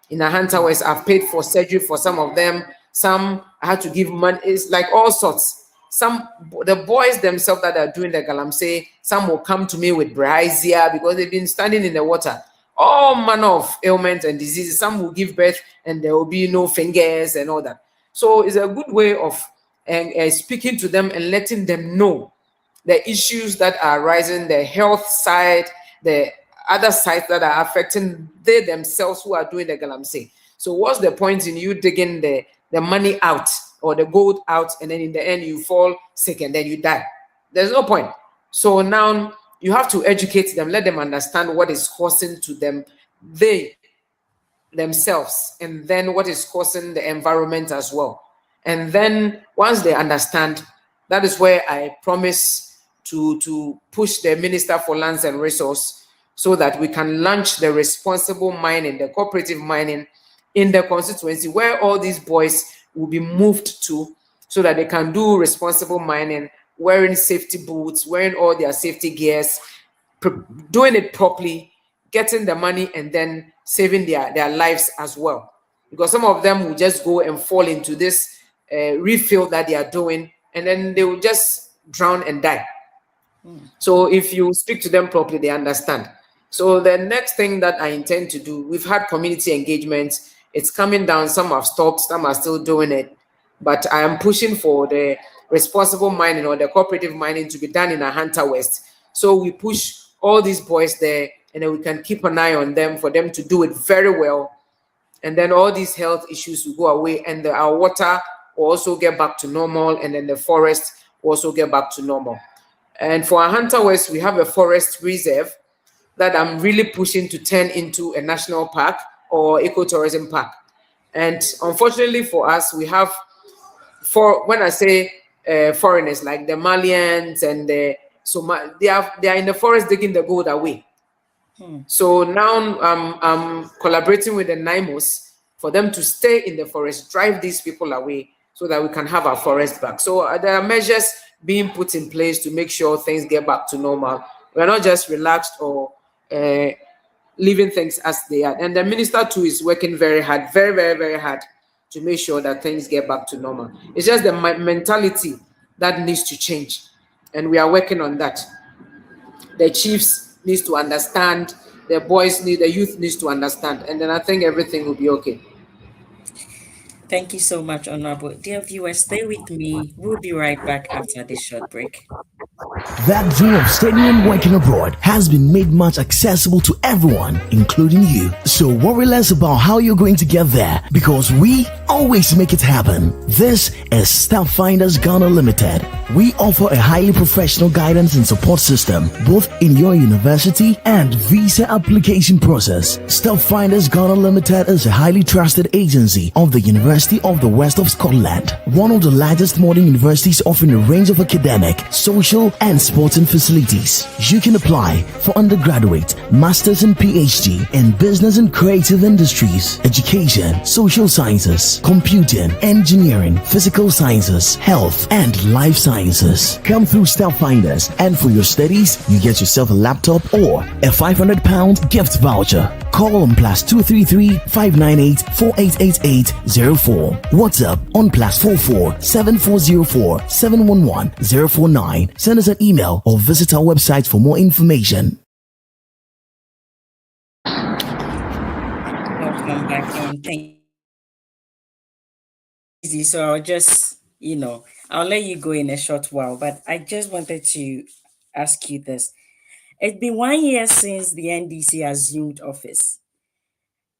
In Ahanta West, I've paid for surgery for some of them. Some I had to give money. It's like all sorts. Some, the boys themselves that are doing the Galamsey, some will come to me with brazier because they've been standing in the water. All manner of ailments and diseases. Some will give birth and there will be no fingers and all that. So it's a good way of speaking to them and letting them know the issues that are rising, the health side, the other sides that are affecting they themselves who are doing the Galamsey. So what's the point in you digging the money out or the gold out, and then in the end you fall sick and then you die? There's no point. So now you have to educate them, let them understand what is causing to them, they themselves, and then what is causing the environment as well. And then once they understand, that is where I promise to push the Minister for Lands and Resource so that we can launch the responsible mining, the cooperative mining in the constituency where all these boys will be moved to, so that they can do responsible mining, wearing safety boots, wearing all their safety gears, doing it properly, getting the money, and then saving their lives as well. Because some of them will just go and fall into this refill that they are doing, and then they will just drown and die. So if you speak to them properly, they understand. So the next thing that I intend to do, we've had community engagement. It's coming down. Some have stopped, some are still doing it. But I am pushing for the responsible mining or the cooperative mining to be done in Ahanta West. So we push all these boys there, and then we can keep an eye on them for them to do it very well. And then all these health issues will go away, and our water will also get back to normal, and then the forest will also get back to normal. And for Ahanta West, we have a forest reserve that I'm really pushing to turn into a national park or ecotourism park. And unfortunately for us, we have, when I say foreigners, like the Malians and the Somali, they are in the forest digging the gold away. So now I'm collaborating with the NIMOS for them to stay in the forest, drive these people away so that we can have our forest back. So there are measures being put in place to make sure things get back to normal. We're not just relaxed or leaving things as they are. And the minister too is working very hard, very, very, very hard to make sure that things get back to normal. It's just the mentality that needs to change. And we are working on that. The chiefs needs to understand the youth needs to understand, and then I think everything will be okay. Thank you so much, Honorable. Dear viewers, stay with me. We'll be right back after this short break. That dream of studying and working abroad has been made much accessible to everyone, including you. So worry less about how you're going to get there, because we always make it happen. This is Step Finders Ghana Limited. We offer a highly professional guidance and support system, both in your university and visa application process. Step Finders Ghana Limited is a highly trusted agency of the University of the West of Scotland, one of the largest modern universities offering a range of academic, social, and sporting facilities. You can apply for undergraduate, master's and PhD in business and creative industries, education, social sciences, computing, engineering, physical sciences, health, and life sciences. Come through Step Finders, and for your studies, you get yourself a laptop or a £500 gift voucher. Call on +233 598 4888 04. WhatsApp on +44 7404 711 049. Send us an email or visit our website for more information. Welcome back on. Thank you. So I'll just, I'll let you go in a short while, but I just wanted to ask you this. It's been 1 year since the NDC assumed office,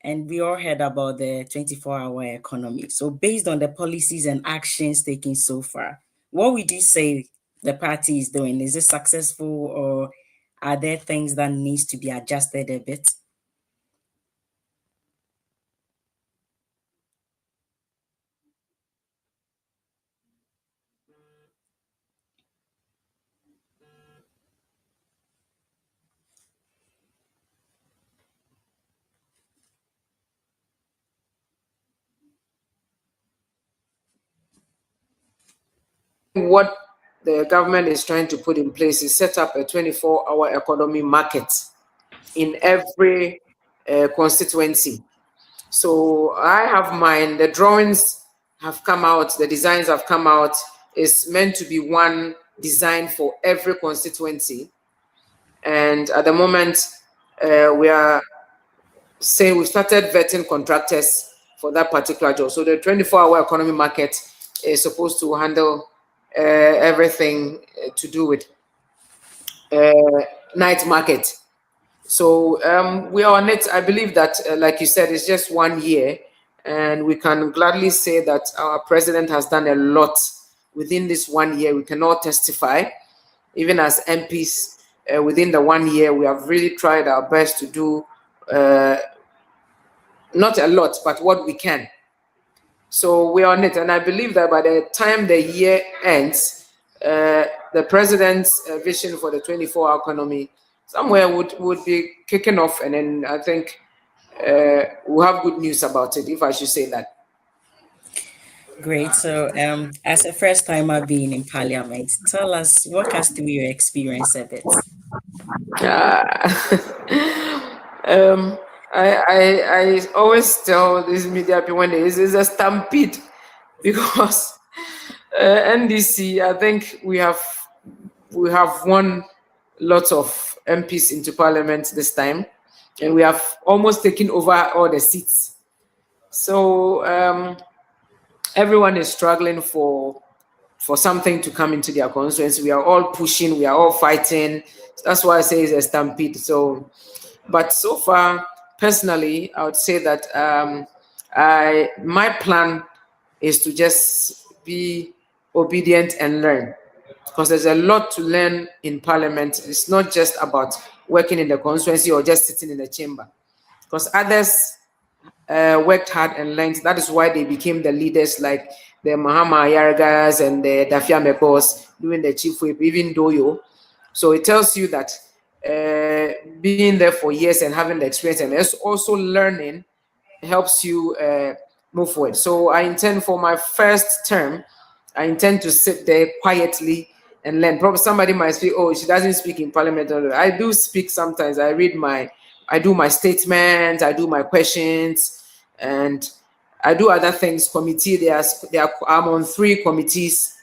and we all heard about the 24-hour economy. So based on the policies and actions taken so far, what would you say the party is doing? Is it successful, or are there things that needs to be adjusted a bit? What the government is trying to put in place is set up a 24-hour economy market in every constituency. So I have mine, the drawings have come out, the designs have come out. It's meant to be one design for every constituency. And at the moment, we are saying we started vetting contractors for that particular job. So the 24-hour economy market is supposed to handle everything to do with night market. So we are on it. I believe that, like you said, it's just 1 year, and we can gladly say that our president has done a lot within this 1 year. We can all testify, even as MPs, within the 1 year, we have really tried our best to do not a lot, but what we can. So we're on it, and I believe that by the time the year ends, the president's vision for the 24-hour economy somewhere would be kicking off, and then I think we'll have good news about it, if I should say that. Great. So as a first timer being in parliament, tell us, walk us through your experience a bit. I always tell these media people when there is a stampede, because NDC, I think we have won lots of MPs into parliament this time, and we have almost taken over all the seats. So everyone is struggling for something to come into their constituency. We are all pushing, we are all fighting. That's why I say it's a stampede. So, but so far, personally, I would say that my plan is to just be obedient and learn, because there's a lot to learn in parliament. It's not just about working in the constituency or just sitting in the chamber, because others worked hard and learned. That is why they became the leaders, like the Mahama Yargas and the Dafia Mekos doing the chief whip, even Doyo. So it tells you that being there for years and having the experience and also learning helps you move forward. So I intend, for my first term, I intend to sit there quietly and learn. Probably somebody might say, oh, she doesn't speak in parliament. I do speak sometimes. I do my statements, I do my questions, and I do other things. Committee, I'm on 3 committees.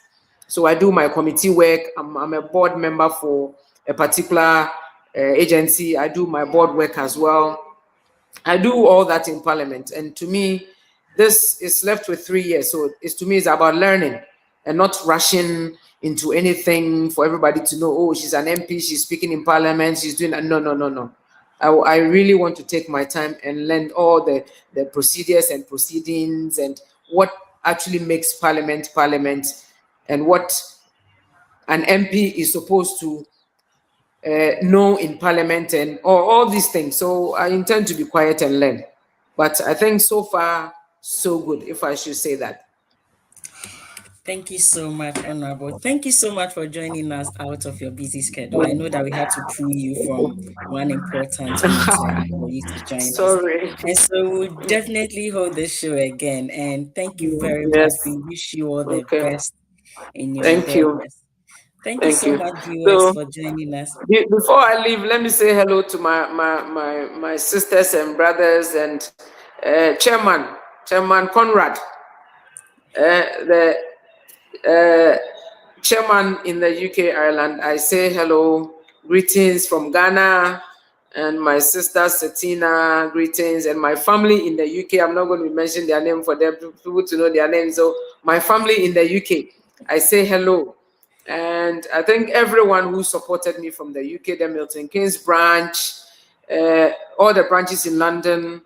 So I do my committee work. I'm a board member for a particular agency. I do my board work as well. I do all that in Parliament. And to me, this is left with 3 years. So to me, it's about learning and not rushing into anything for everybody to know, oh, she's an MP, she's speaking in Parliament, she's doing that. No. I really want to take my time and learn all the procedures and proceedings and what actually makes Parliament, and what an MP is supposed to know in Parliament and all these things. So I intend to be quiet and learn. But I think so far, so good, if I should say that. Thank you so much, Honorable. Thank you so much for joining us out of your busy schedule. I know that we had to pull you from one important meeting for you to join Sorry. us. And so we'll definitely hold this show again. And thank you very much. We wish you all the best in your endeavors. Thank you so much, viewers, for joining us. Before I leave, let me say hello to my sisters and brothers and Chairman Conrad, the chairman in the UK, Ireland. I say hello, greetings from Ghana, and my sister Setina, greetings, and my family in the UK. I'm not going to mention their name for them, people to know their names. So my family in the UK, I say hello. And I think everyone who supported me from the UK, the Milton Keynes branch, all the branches in London,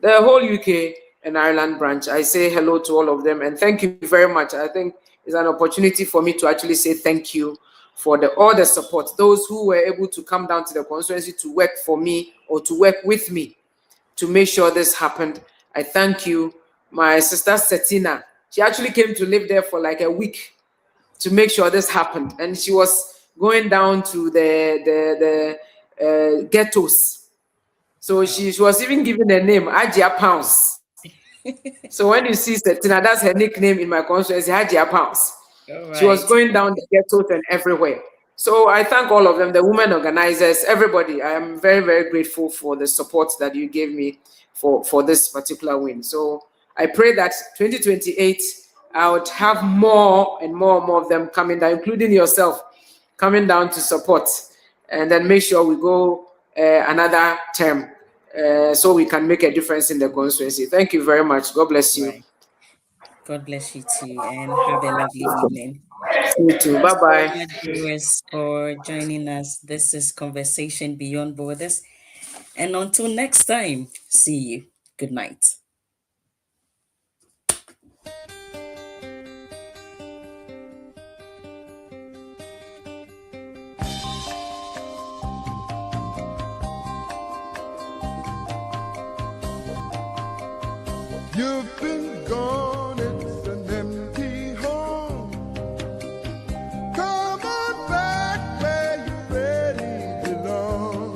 the whole UK and Ireland branch, I say hello to all of them and thank you very much. I think it's an opportunity for me to actually say thank you for all the support. Those who were able to come down to the constituency to work for me or to work with me to make sure this happened, I thank you. My sister Setina, she actually came to live there for like a week to make sure this happened, and she was going down to the ghettos. So she was even given a name, Ajia Pounds. So when you see Setina, that's her nickname in my constituency, Ajia Pounds. She was going down the ghettos and everywhere. So I thank all of them, the women organizers, everybody. I am very, very grateful for the support that you gave me for this particular win. So I pray that 2028, I would have more and more of them coming down, including yourself, coming down to support, and then make sure we go another term so we can make a difference in the constituency. Thank you very much. God bless you. Right. God bless you too, and have a lovely evening. You too. Bye-bye. Thank you, viewers, for joining us. This is Conversation Beyond Borders. And until next time, see you. Good night. You've been gone, it's an empty home. Come on back where you really belong.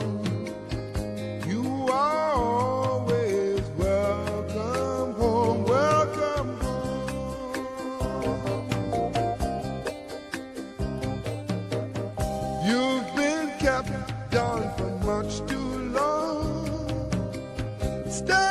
You are always welcome home, welcome home. You've been kept down for much too long. Stay